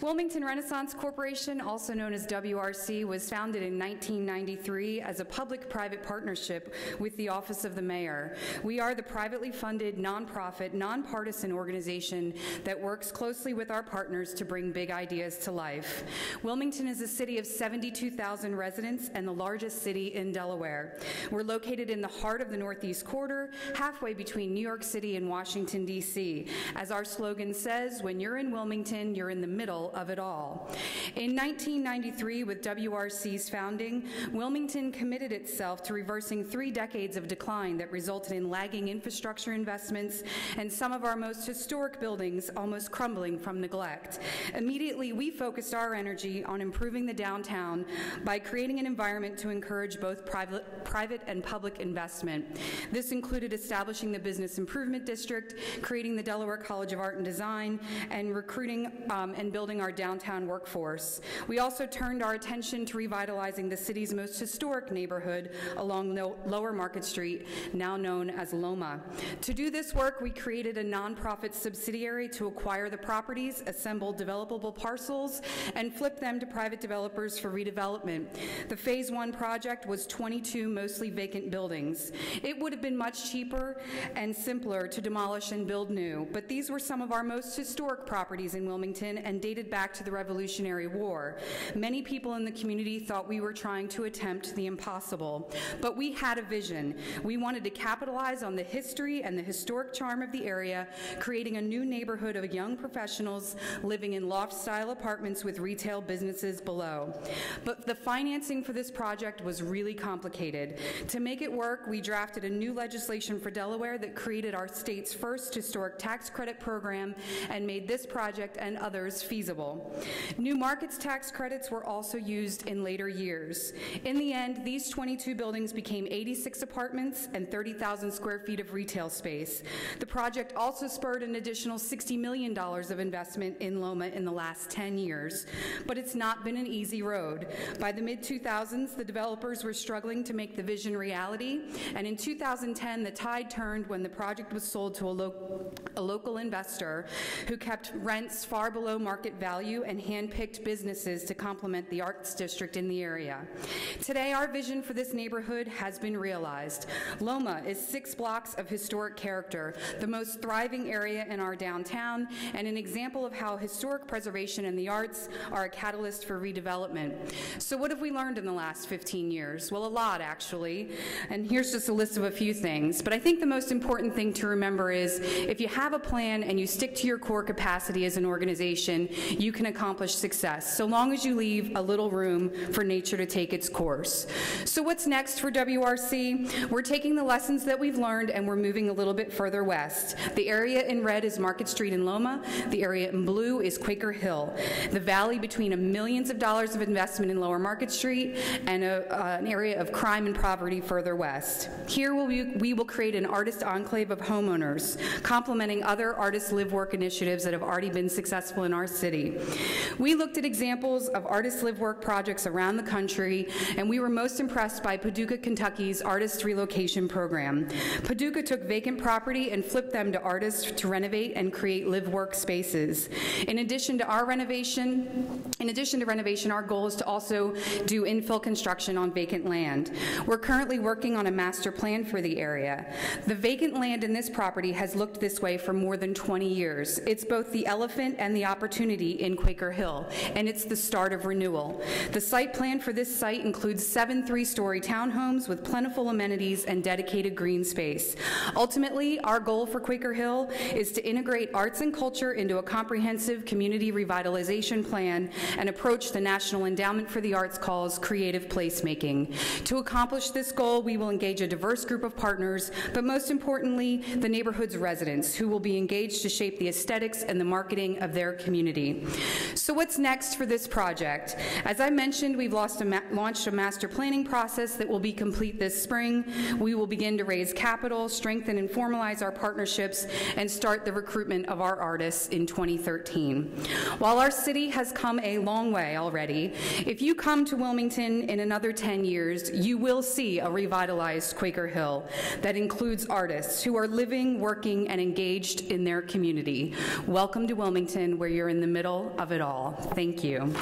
Wilmington Renaissance Corporation, also known as WRC, was founded in 1993 as a public-private partnership with the Office of the Mayor. We are the privately funded, nonprofit, nonpartisan organization that works closely with our partners to bring big ideas to life. Wilmington is a city of 72,000 residents and the largest city in Delaware. We're located in the heart of the Northeast Quarter, halfway between New York City and Washington, D.C. As our slogan says, when you're in Wilmington, you're in the middle of it all. In 1993, with WRC's founding, Wilmington committed itself to reversing 3 decades of decline that resulted in lagging infrastructure investments and some of our most historic buildings almost crumbling from neglect. Immediately, we focused our energy on improving the downtown by creating an environment to encourage both private and public investment. This included establishing the Business Improvement District, creating the Delaware College of Art and Design, and recruiting and building our downtown workforce. We also turned our attention to revitalizing the city's most historic neighborhood along Lower Market Street, now known as Loma. To do this work, we created a nonprofit subsidiary to acquire the properties, assemble developable parcels, and flip them to private developers for redevelopment. The Phase 1 project was 22 mostly vacant buildings. It would have been much cheaper and simpler to demolish and build new, but these were some of our most historic properties in Wilmington and dated back to the Revolutionary War. Many people in the community thought we were trying to attempt the impossible, but we had a vision. We wanted to capitalize on the history and the historic charm of the area, creating a new neighborhood of young professionals living in loft-style apartments with retail businesses below. But the financing for this project was really complicated. To make it work, we drafted a new legislation for Delaware that created our state's first historic tax credit program and made this project and others feasible. New markets tax credits were also used in later years. In the end, these 22 buildings became 86 apartments and 30,000 square feet of retail space. The project also spurred an additional $60 million of investment in Loma in the last 10 years. But it's not been an easy road. By the mid-2000s, the developers were struggling to make the vision reality, and in 2010, the tide turned when the project was sold to a local investor who kept rents far below market value and hand-picked businesses to complement the arts district in the area. Today, our vision for this neighborhood has been realized. Loma is 6 blocks of historic character, the most thriving area in our downtown, and an example of how historic preservation and the arts are a catalyst for redevelopment. So what have we learned in the last 15 years? Well, a lot, actually, and here's just a list of a few things. But I think the most important thing to remember is if you have a plan and you stick to your core capacity as an organization, you can accomplish success, so long as you leave a little room for nature to take its course. So what's next for WRC? We're taking the lessons that we've learned and we're moving a little bit further west. The area in red is Market Street in Loma. The area in blue is Quaker Hill. The valley between millions of dollars of investment in Lower Market Street and an area of crime and poverty further west. Here we will create an artist enclave of homeowners, complementing other artist live-work initiatives that have already been successful in our city. We looked at examples of artist live-work projects around the country, and we were most impressed by Paducah, Kentucky's Artist Relocation Program. Paducah took vacant property and flipped them to artists to renovate and create live-work spaces. In addition to renovation, our goal is to also do infill construction on vacant land. We're currently working on a master plan for the area. The vacant land in this property has looked this way for more than 20 years. It's both the elephant and the opportunity in Quaker Hill, and it's the start of renewal. The site plan for this site includes 7 3-story townhomes with plentiful amenities and dedicated green space. Ultimately, our goal for Quaker Hill is to integrate arts and culture into a comprehensive community revitalization plan and approach the National Endowment for the Arts calls creative placemaking. To accomplish this goal, we will engage a diverse group of partners, but most importantly, the neighborhood's residents, who will be engaged to shape the aesthetics and the marketing of their community. So what's next for this project? As I mentioned, we've launched a master planning process that will be complete this spring. We will begin to raise capital, strengthen and formalize our partnerships, and start the recruitment of our artists in 2013. While our city has come a long way already, if you come to Wilmington in another 10 years, you will see a revitalized Quaker Hill that includes artists who are living, working, and engaged in their community. Welcome to Wilmington, where you're in the middle middle of it all. Thank you.